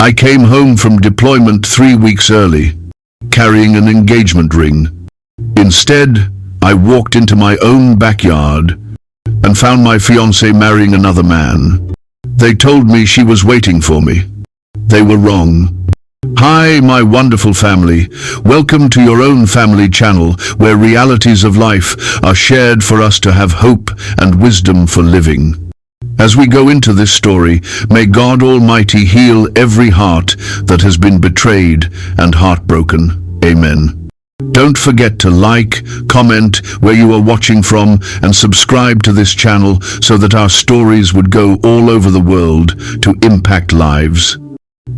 I came home from deployment 3 weeks early, carrying an engagement ring. Instead, I walked into my own backyard and found my fiancée marrying another man. They told me she was waiting for me. They were wrong. Hi, my wonderful family. Welcome to your own family channel, where realities of life are shared for us to have hope and wisdom for living. As we go into this story, may God Almighty heal every heart that has been betrayed and heartbroken. Amen. Don't forget to like, comment where you are watching from, and subscribe to this channel so that our stories would go all over the world to impact lives.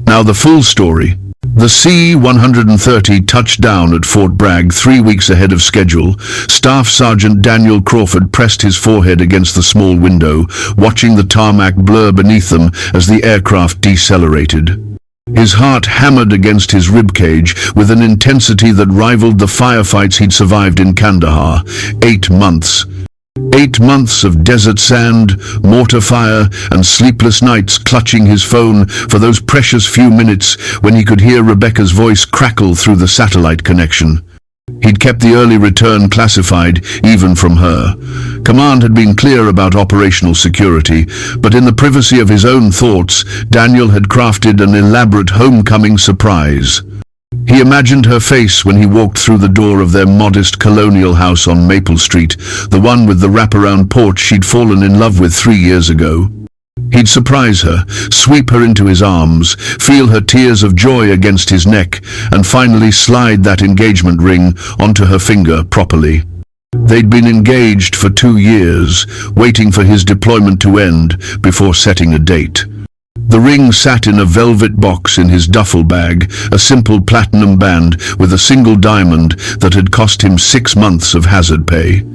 Now the full story. The C-130 touched down at Fort Bragg 3 weeks ahead of schedule. Staff Sergeant Daniel Crawford pressed his forehead against the small window, watching the tarmac blur beneath them as the aircraft decelerated. His heart hammered against his ribcage with an intensity that rivaled the firefights he'd survived in Kandahar. 8 months. 8 months of desert sand, mortar fire, and sleepless nights clutching his phone for those precious few minutes when he could hear Rebecca's voice crackle through the satellite connection. He'd kept the early return classified, even from her. Command had been clear about operational security, but in the privacy of his own thoughts, Daniel had crafted an elaborate homecoming surprise. He imagined her face when he walked through the door of their modest colonial house on Maple Street, the one with the wraparound porch she'd fallen in love with 3 years ago. He'd surprise her, sweep her into his arms, feel her tears of joy against his neck, and finally slide that engagement ring onto her finger properly. They'd been engaged for 2 years, waiting for his deployment to end before setting a date. The ring sat in a velvet box in his duffel bag, a simple platinum band with a single diamond that had cost him 6 months of hazard pay.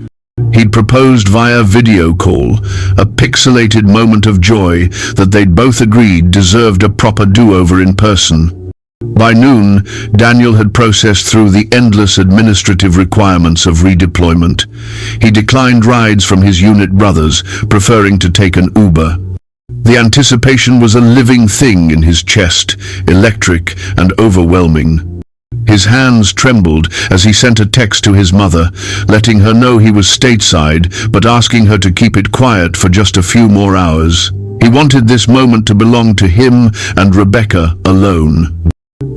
He'd proposed via video call, a pixelated moment of joy that they'd both agreed deserved a proper do-over in person. By noon, Daniel had processed through the endless administrative requirements of redeployment. He declined rides from his unit brothers, preferring to take an Uber. The anticipation was a living thing in his chest, electric and overwhelming. His hands trembled as he sent a text to his mother, letting her know he was stateside, but asking her to keep it quiet for just a few more hours. He wanted this moment to belong to him and Rebecca alone.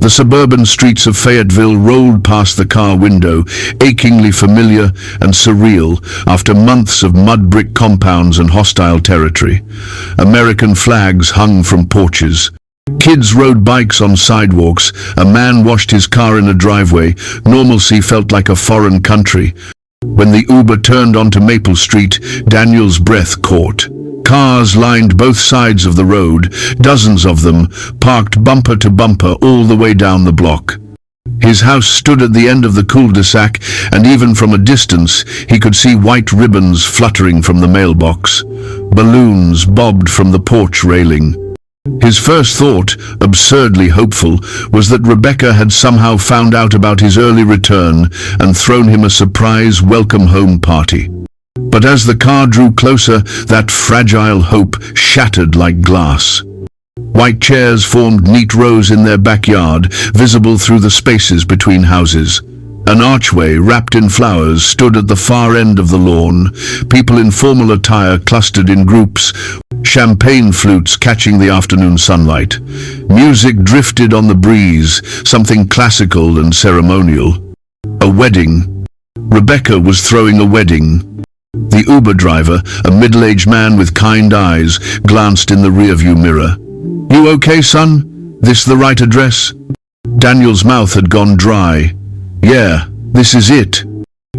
The suburban streets of Fayetteville rolled past the car window, achingly familiar and surreal after months of mud brick compounds and hostile territory. American flags hung from porches. Kids rode bikes on sidewalks. A man washed his car in a driveway. Normalcy felt like a foreign country. When the Uber turned onto Maple Street, Daniel's breath caught. Cars lined both sides of the road, dozens of them, parked bumper to bumper all the way down the block. His house stood at the end of the cul-de-sac, and even from a distance he could see white ribbons fluttering from the mailbox. Balloons bobbed from the porch railing. His first thought, absurdly hopeful, was that Rebecca had somehow found out about his early return and thrown him a surprise welcome home party. But as the car drew closer, that fragile hope shattered like glass. White chairs formed neat rows in their backyard, visible through the spaces between houses. An archway wrapped in flowers stood at the far end of the lawn. People in formal attire clustered in groups, champagne flutes catching the afternoon sunlight. Music drifted on the breeze, something classical and ceremonial. A wedding. Rebecca was throwing a wedding. The Uber driver, a middle-aged man with kind eyes, glanced in the rearview mirror. "You okay, son? This the right address?" Daniel's mouth had gone dry. "Yeah, this is it."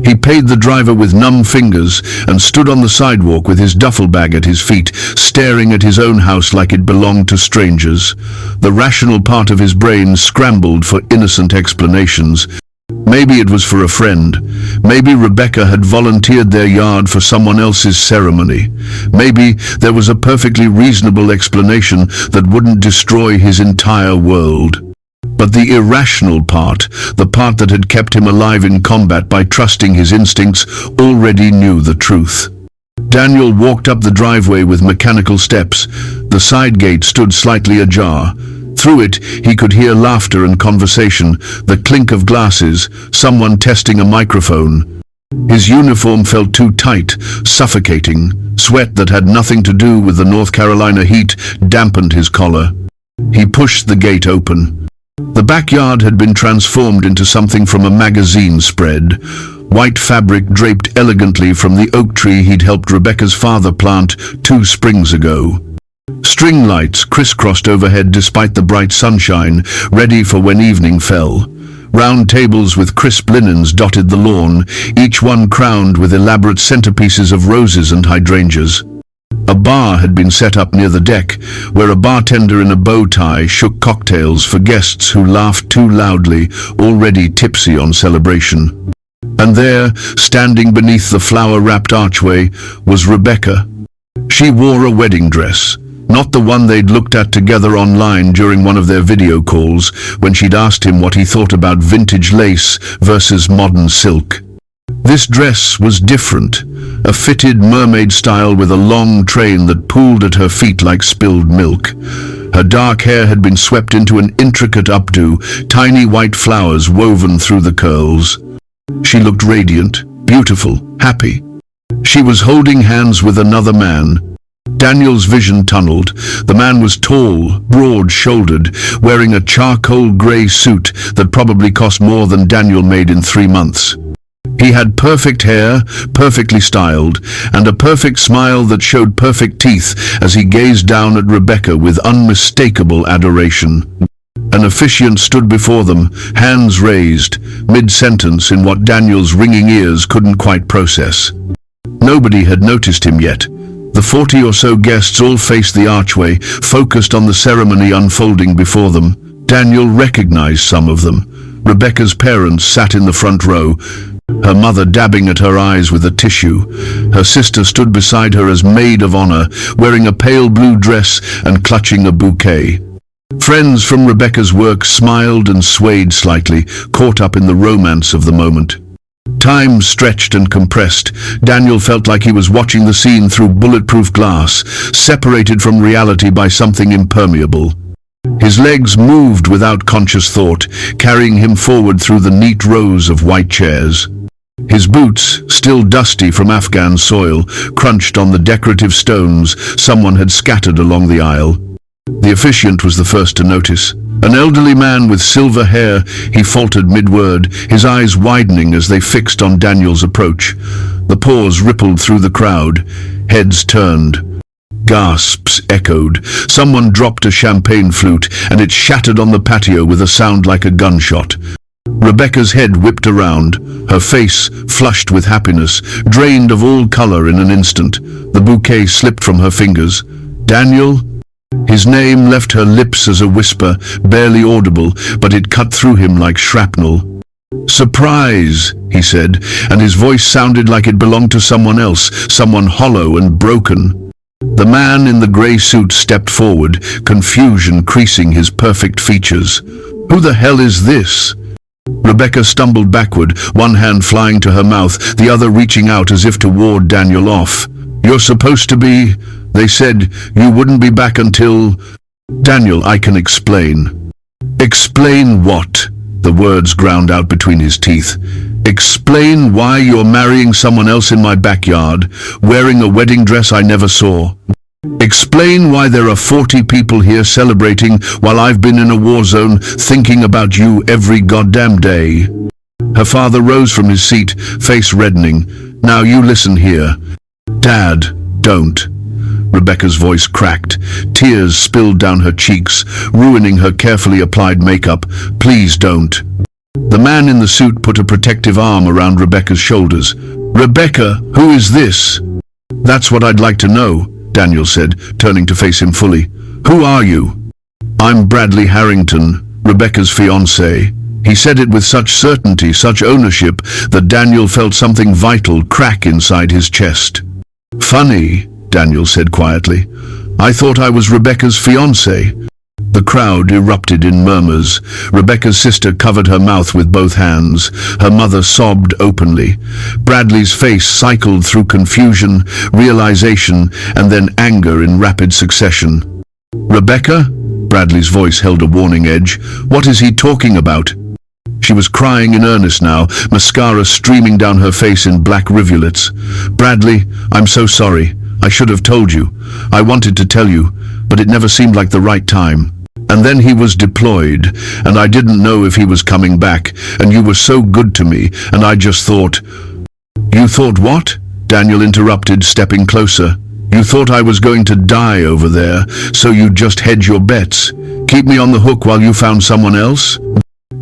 He paid the driver with numb fingers and stood on the sidewalk with his duffel bag at his feet, staring at his own house like it belonged to strangers. The rational part of his brain scrambled for innocent explanations. Maybe it was for a friend. Maybe Rebecca had volunteered their yard for someone else's ceremony. Maybe there was a perfectly reasonable explanation that wouldn't destroy his entire world. But the irrational part, the part that had kept him alive in combat by trusting his instincts, already knew the truth. Daniel walked up the driveway with mechanical steps. The side gate stood slightly ajar. Through it, he could hear laughter and conversation, the clink of glasses, someone testing a microphone. His uniform felt too tight, suffocating. Sweat that had nothing to do with the North Carolina heat dampened his collar. He pushed the gate open. The backyard had been transformed into something from a magazine spread. White fabric draped elegantly from the oak tree he'd helped Rebecca's father plant 2 springs ago. String lights crisscrossed overhead despite the bright sunshine, ready for when evening fell. Round tables with crisp linens dotted the lawn, each one crowned with elaborate centerpieces of roses and hydrangeas. A bar had been set up near the deck, where a bartender in a bow tie shook cocktails for guests who laughed too loudly, already tipsy on celebration. And there, standing beneath the flower-wrapped archway, was Rebecca. She wore a wedding dress. Not the one they'd looked at together online during one of their video calls when she'd asked him what he thought about vintage lace versus modern silk. This dress was different, a fitted mermaid style with a long train that pooled at her feet like spilled milk. Her dark hair had been swept into an intricate updo, tiny white flowers woven through the curls. She looked radiant, beautiful, happy. She was holding hands with another man. Daniel's vision tunneled. The man was tall, broad-shouldered, wearing a charcoal grey suit that probably cost more than Daniel made in 3 months. He had perfect hair, perfectly styled, and a perfect smile that showed perfect teeth as he gazed down at Rebecca with unmistakable adoration. An officiant stood before them, hands raised, mid-sentence in what Daniel's ringing ears couldn't quite process. Nobody had noticed him yet. The 40 or so guests all faced the archway, focused on the ceremony unfolding before them. Daniel recognized some of them. Rebecca's parents sat in the front row, her mother dabbing at her eyes with a tissue. Her sister stood beside her as maid of honor, wearing a pale blue dress and clutching a bouquet. Friends from Rebecca's work smiled and swayed slightly, caught up in the romance of the moment. Time stretched and compressed. Daniel felt like he was watching the scene through bulletproof glass, separated from reality by something impermeable. His legs moved without conscious thought, carrying him forward through the neat rows of white chairs. His boots, still dusty from Afghan soil, crunched on the decorative stones someone had scattered along the aisle. The officiant was the first to notice. An elderly man with silver hair, he faltered mid-word, his eyes widening as they fixed on Daniel's approach. The pause rippled through the crowd. Heads turned. Gasps echoed. Someone dropped a champagne flute, and it shattered on the patio with a sound like a gunshot. Rebecca's head whipped around, her face, flushed with happiness, drained of all color in an instant. The bouquet slipped from her fingers. Daniel? His name left her lips as a whisper, barely audible, but it cut through him like shrapnel. "Surprise," he said, and his voice sounded like it belonged to someone else, someone hollow and broken. The man in the grey suit stepped forward, confusion creasing his perfect features. "Who the hell is this?" Rebecca stumbled backward, one hand flying to her mouth, the other reaching out as if to ward Daniel off. "You're supposed to be... They said you wouldn't be back until..." "Daniel, I can explain." "Explain what?" The words ground out between his teeth. "Explain why you're marrying someone else in my backyard, wearing a wedding dress I never saw. Explain why there are 40 people here celebrating while I've been in a war zone thinking about you every goddamn day." Her father rose from his seat, face reddening. "Now you listen here." "Dad, don't." Rebecca's voice cracked. Tears spilled down her cheeks, ruining her carefully applied makeup. "Please don't." The man in the suit put a protective arm around Rebecca's shoulders. "Rebecca, who is this?" "That's what I'd like to know," Daniel said, turning to face him fully. "Who are you?" "I'm Bradley Harrington, Rebecca's fiancé." He said it with such certainty, such ownership, that Daniel felt something vital crack inside his chest. "Funny," Daniel said quietly. "I thought I was Rebecca's fiancé." The crowd erupted in murmurs. Rebecca's sister covered her mouth with both hands. Her mother sobbed openly. Bradley's face cycled through confusion, realization, and then anger in rapid succession. "Rebecca?" Bradley's voice held a warning edge. What is he talking about? She was crying in earnest now, mascara streaming down her face in black rivulets. Bradley, I'm so sorry. I should have told you. I wanted to tell you, but it never seemed like the right time. And then he was deployed, and I didn't know if he was coming back, and you were so good to me, and I just thought... You thought what? Daniel interrupted, stepping closer. You thought I was going to die over there, so you'd just hedge your bets. Keep me on the hook while you found someone else?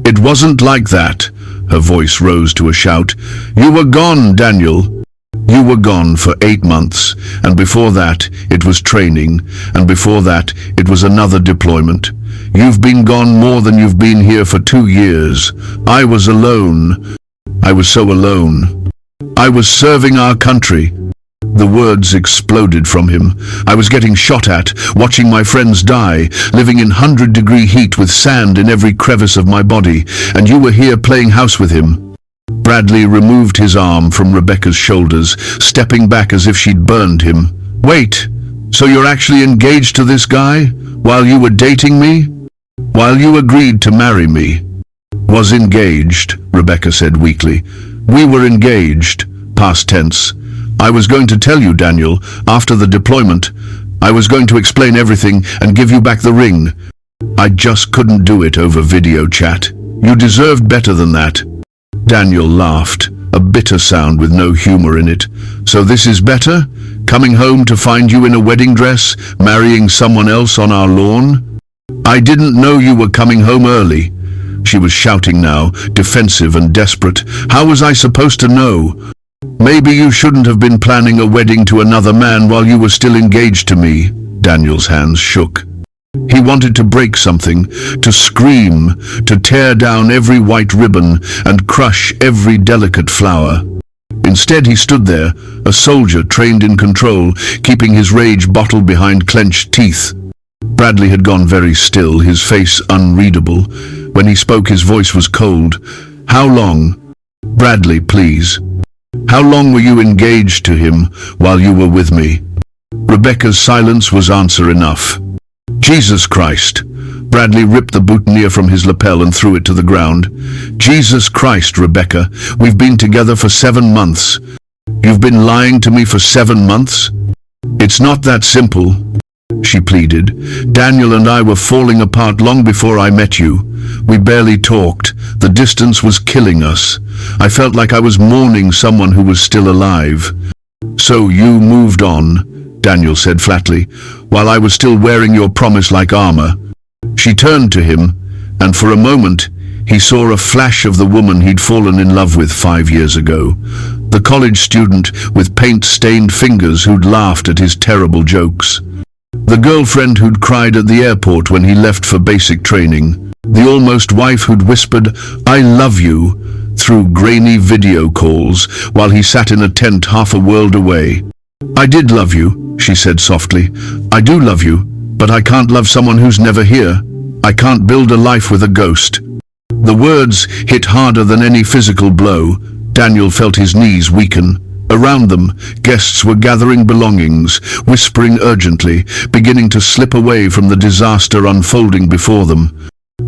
It wasn't like that. Her voice rose to a shout. You were gone, Daniel. You were gone for 8 months, and before that, it was training, and before that, it was another deployment. You've been gone more than you've been here for 2 years. I was alone. I was so alone. I was serving our country. The words exploded from him. I was getting shot at, watching my friends die, living in 100-degree heat with sand in every crevice of my body, and you were here playing house with him. Bradley removed his arm from Rebecca's shoulders, stepping back as if she'd burned him. Wait, so you're actually engaged to this guy? While you were dating me? While you agreed to marry me? Was engaged, Rebecca said weakly. We were engaged, past tense. I was going to tell you, Daniel, after the deployment. I was going to explain everything and give you back the ring. I just couldn't do it over video chat. You deserved better than that. Daniel laughed, a bitter sound with no humor in it. So this is better? Coming home to find you in a wedding dress, marrying someone else on our lawn? I didn't know you were coming home early. She was shouting now, defensive and desperate. How was I supposed to know? Maybe you shouldn't have been planning a wedding to another man while you were still engaged to me. Daniel's hands shook. He wanted to break something, to scream, to tear down every white ribbon and crush every delicate flower. Instead, he stood there, a soldier trained in control, keeping his rage bottled behind clenched teeth. Bradley had gone very still, his face unreadable. When he spoke, his voice was cold. How long? Bradley, please. How long were you engaged to him while you were with me? Rebecca's silence was answer enough. Jesus Christ. Bradley ripped the boutonniere from his lapel and threw it to the ground. Jesus Christ, Rebecca, we've been together for 7 months. You've been lying to me for 7 months? It's not that simple, she pleaded. Daniel and I were falling apart long before I met you. We barely talked. The distance was killing us. I felt like I was mourning someone who was still alive. So you moved on, Daniel said flatly, while I was still wearing your promise like armor. She turned to him, and for a moment, he saw a flash of the woman he'd fallen in love with 5 years ago. The college student with paint-stained fingers who'd laughed at his terrible jokes. The girlfriend who'd cried at the airport when he left for basic training. The almost wife who'd whispered, "I love you," through grainy video calls while he sat in a tent half a world away. "I did love you," she said softly. "I do love you, but I can't love someone who's never here. I can't build a life with a ghost." The words hit harder than any physical blow. Daniel felt his knees weaken. Around them, guests were gathering belongings, whispering urgently, beginning to slip away from the disaster unfolding before them.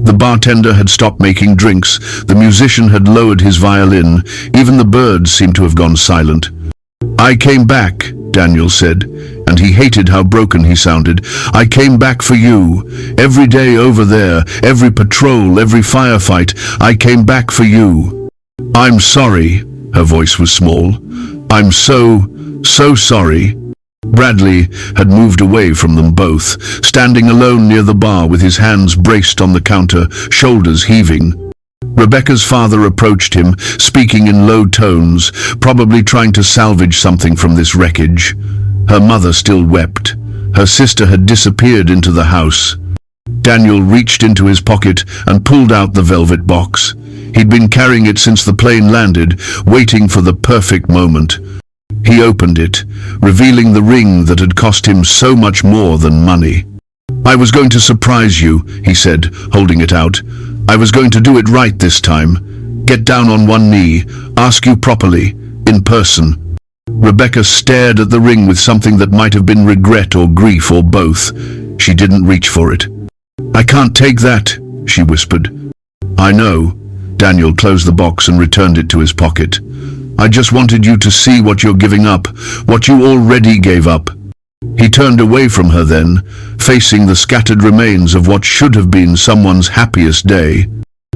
The bartender had stopped making drinks, the musician had lowered his violin, even the birds seemed to have gone silent. "I came back," Daniel said, and he hated how broken he sounded. "I came back for you. Every day over there, every patrol, every firefight, I came back for you." "I'm sorry," her voice was small. "I'm so sorry." Bradley had moved away from them both, standing alone near the bar with his hands braced on the counter, shoulders heaving. Rebecca's father approached him, speaking in low tones, probably trying to salvage something from this wreckage. Her mother still wept. Her sister had disappeared into the house. Daniel reached into his pocket and pulled out the velvet box. He'd been carrying it since the plane landed, waiting for the perfect moment. He opened it, revealing the ring that had cost him so much more than money. "I was going to surprise you," he said, holding it out. "I was going to do it right this time. Get down on one knee, ask you properly, in person." Rebecca stared at the ring with something that might have been regret or grief or both. She didn't reach for it. "I can't take that," she whispered. "I know." Daniel closed the box and returned it to his pocket. "I just wanted you to see what you're giving up, what you already gave up." He turned away from her then, facing the scattered remains of what should have been someone's happiest day.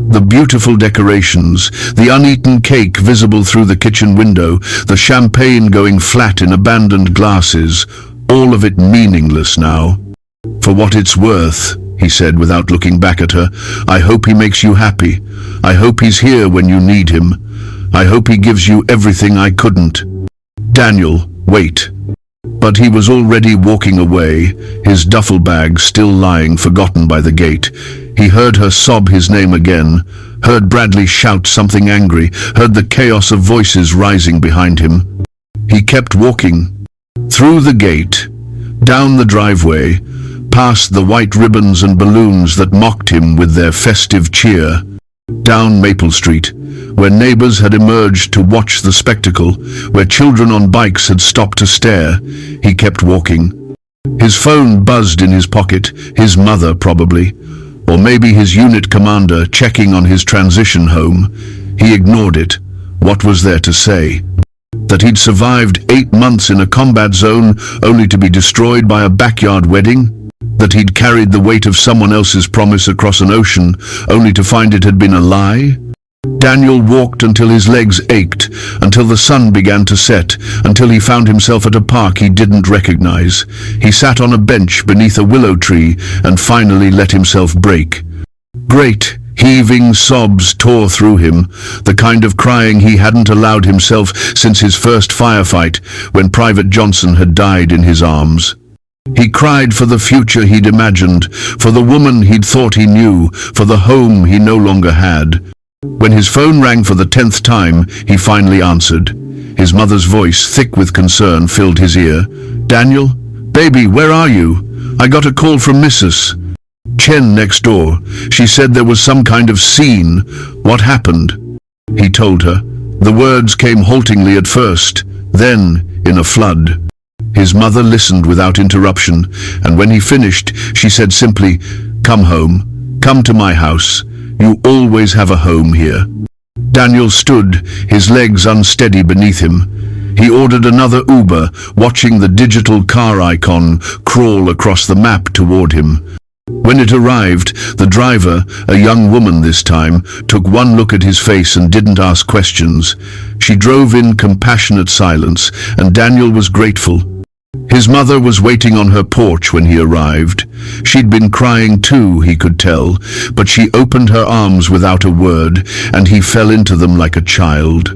The beautiful decorations, the uneaten cake visible through the kitchen window, the champagne going flat in abandoned glasses, all of it meaningless now. "For what it's worth," he said without looking back at her, "I hope he makes you happy. I hope he's here when you need him. I hope he gives you everything I couldn't." "Daniel, wait." But he was already walking away, his duffel bag still lying forgotten by the gate. He heard her sob his name again, heard Bradley shout something angry, heard the chaos of voices rising behind him. He kept walking. Through the gate, down the driveway, past the white ribbons and balloons that mocked him with their festive cheer. Down Maple Street, where neighbors had emerged to watch the spectacle, where children on bikes had stopped to stare, he kept walking. His phone buzzed in his pocket, his mother probably, or maybe his unit commander checking on his transition home. He ignored it. What was there to say? That he'd survived 8 months in a combat zone only to be destroyed by a backyard wedding? That he'd carried the weight of someone else's promise across an ocean only to find it had been a lie? Daniel walked until his legs ached, until the sun began to set, until he found himself at a park he didn't recognize. He sat on a bench beneath a willow tree and finally let himself break. Great, heaving sobs tore through him, the kind of crying he hadn't allowed himself since his first firefight, when Private Johnson had died in his arms. He cried for the future he'd imagined, for the woman he'd thought he knew, for the home he no longer had. When his phone rang for the 10th time, he finally answered. His mother's voice, thick with concern, filled his ear. "Daniel? Baby, where are you? I got a call from Mrs. Chen next door. She said there was some kind of scene. What happened?" He told her. The words came haltingly at first, then in a flood. His mother listened without interruption, and when he finished, she said simply, "Come home. Come to my house. You always have a home here." Daniel stood, his legs unsteady beneath him. He ordered another Uber, watching the digital car icon crawl across the map toward him. When it arrived, the driver, a young woman this time, took one look at his face and didn't ask questions. She drove in compassionate silence, and Daniel was grateful. His mother was waiting on her porch when he arrived. She'd been crying too, he could tell, but she opened her arms without a word, and he fell into them like a child.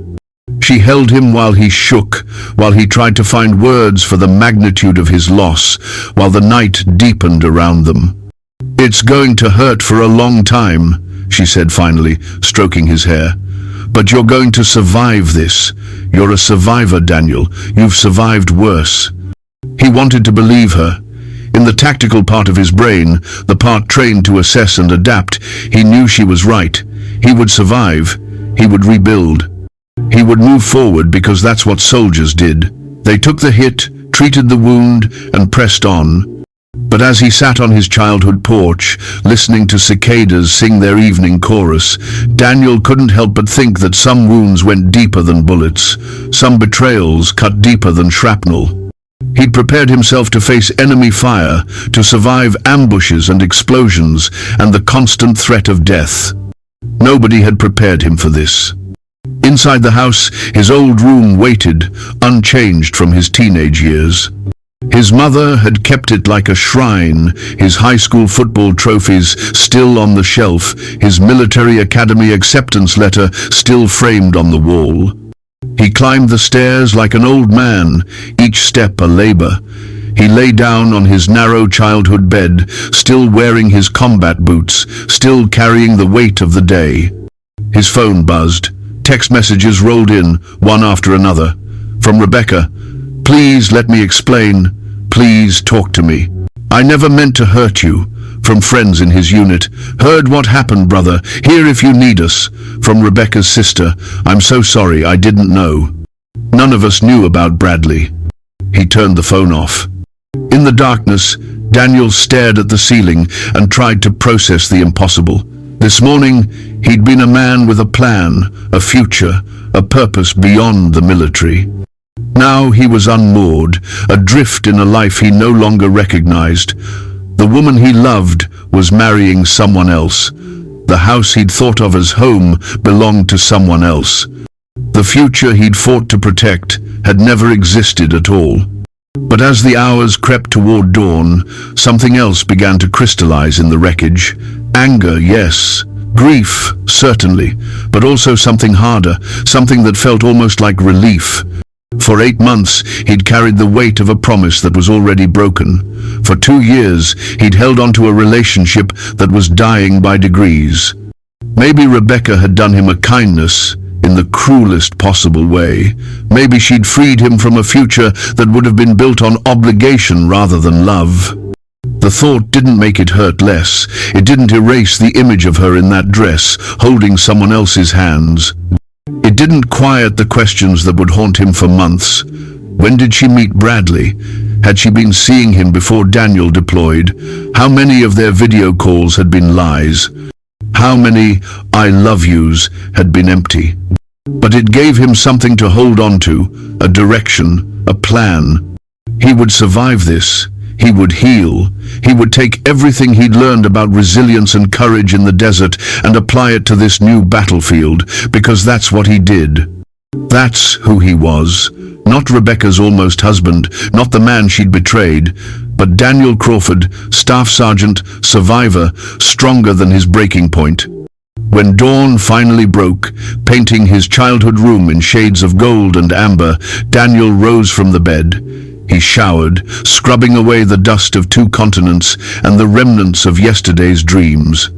She held him while he shook, while he tried to find words for the magnitude of his loss, while the night deepened around them. "It's going to hurt for a long time," she said finally, stroking his hair. "But you're going to survive this. You're a survivor, Daniel. You've survived worse." He wanted to believe her. In the tactical part of his brain, the part trained to assess and adapt, he knew she was right. He would survive. He would rebuild. He would move forward because that's what soldiers did. They took the hit, treated the wound, and pressed on. But as he sat on his childhood porch, listening to cicadas sing their evening chorus, Daniel couldn't help but think that some wounds went deeper than bullets, some betrayals cut deeper than shrapnel. He'd prepared himself to face enemy fire, to survive ambushes and explosions, and the constant threat of death. Nobody had prepared him for this. Inside the house, his old room waited, unchanged from his teenage years. His mother had kept it like a shrine, his high school football trophies still on the shelf, his military academy acceptance letter still framed on the wall. He climbed the stairs like an old man, each step a labor. He lay down on his narrow childhood bed, still wearing his combat boots, still carrying the weight of the day. His phone buzzed. Text messages rolled in, one after another. From Rebecca, "Please let me explain. Please talk to me. I never meant to hurt you." From friends in his unit, "Heard what happened, brother. Here if you need us." From Rebecca's sister, "I'm so sorry, I didn't know." None of us knew about Bradley. He turned the phone off. In the darkness, Daniel stared at the ceiling and tried to process the impossible. This morning, he'd been a man with a plan, a future, a purpose beyond the military. Now he was unmoored, adrift in a life he no longer recognized. The woman he loved was marrying someone else. The house he'd thought of as home belonged to someone else. The future he'd fought to protect had never existed at all. But as the hours crept toward dawn, something else began to crystallize in the wreckage. Anger, yes. Grief, certainly. But also something harder, something that felt almost like relief. For 8 months, he'd carried the weight of a promise that was already broken. For 2 years, he'd held on to a relationship that was dying by degrees. Maybe Rebecca had done him a kindness, in the cruelest possible way. Maybe she'd freed him from a future that would have been built on obligation rather than love. The thought didn't make it hurt less. It didn't erase the image of her in that dress, holding someone else's hands. It didn't quiet the questions that would haunt him for months. When did she meet Bradley? Had she been seeing him before Daniel deployed? How many of their video calls had been lies? How many "I love yous" had been empty? But it gave him something to hold on to, a direction, a plan. He would survive this. He would heal. He would take everything he'd learned about resilience and courage in the desert and apply it to this new battlefield, because that's what he did. That's who he was. Not Rebecca's almost husband, not the man she'd betrayed, but Daniel Crawford, staff sergeant, survivor, stronger than his breaking point. When dawn finally broke, painting his childhood room in shades of gold and amber, Daniel rose from the bed. He showered, scrubbing away the dust of 2 continents and the remnants of yesterday's dreams.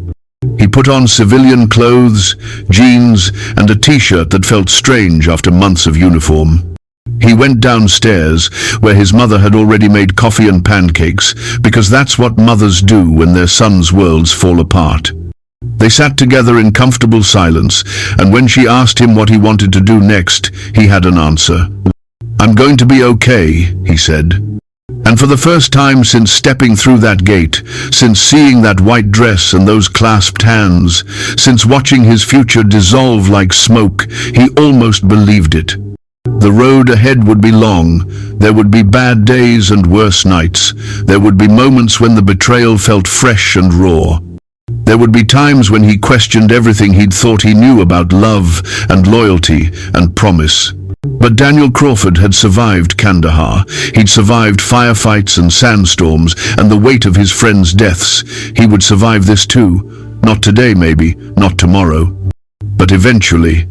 He put on civilian clothes, jeans, and a t-shirt that felt strange after months of uniform. He went downstairs, where his mother had already made coffee and pancakes, because that's what mothers do when their sons' worlds fall apart. They sat together in comfortable silence, and when she asked him what he wanted to do next, he had an answer. "I'm going to be okay," he said. And for the first time since stepping through that gate, since seeing that white dress and those clasped hands, since watching his future dissolve like smoke, he almost believed it. The road ahead would be long. There would be bad days and worse nights. There would be moments when the betrayal felt fresh and raw. There would be times when he questioned everything he'd thought he knew about love and loyalty and promise. But Daniel Crawford had survived Kandahar. He'd survived firefights and sandstorms and the weight of his friends' deaths. He would survive this too. Not today maybe, not tomorrow. But eventually,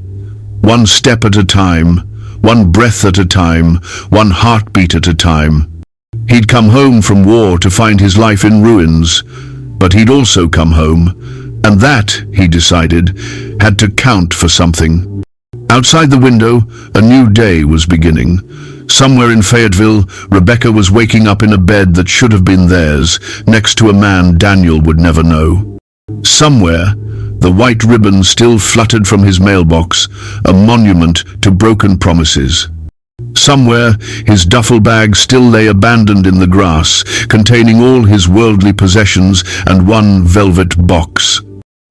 one step at a time, one breath at a time, one heartbeat at a time. He'd come home from war to find his life in ruins, but he'd also come home, and that, he decided, had to count for something. Outside the window, a new day was beginning. Somewhere in Fayetteville, Rebecca was waking up in a bed that should have been theirs, next to a man Daniel would never know. Somewhere, the white ribbon still fluttered from his mailbox, a monument to broken promises. Somewhere, his duffel bag still lay abandoned in the grass, containing all his worldly possessions and one velvet box.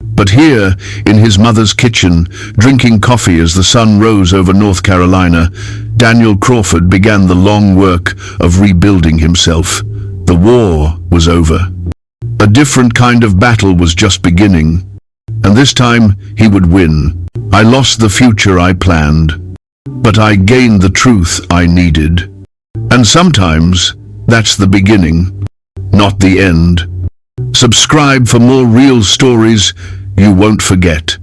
But here, in his mother's kitchen, drinking coffee as the sun rose over North Carolina, Daniel Crawford began the long work of rebuilding himself. The war was over. A different kind of battle was just beginning. And this time, he would win. I lost the future I planned, but I gained the truth I needed. And sometimes, that's the beginning, not the end. Subscribe for more real stories you won't forget.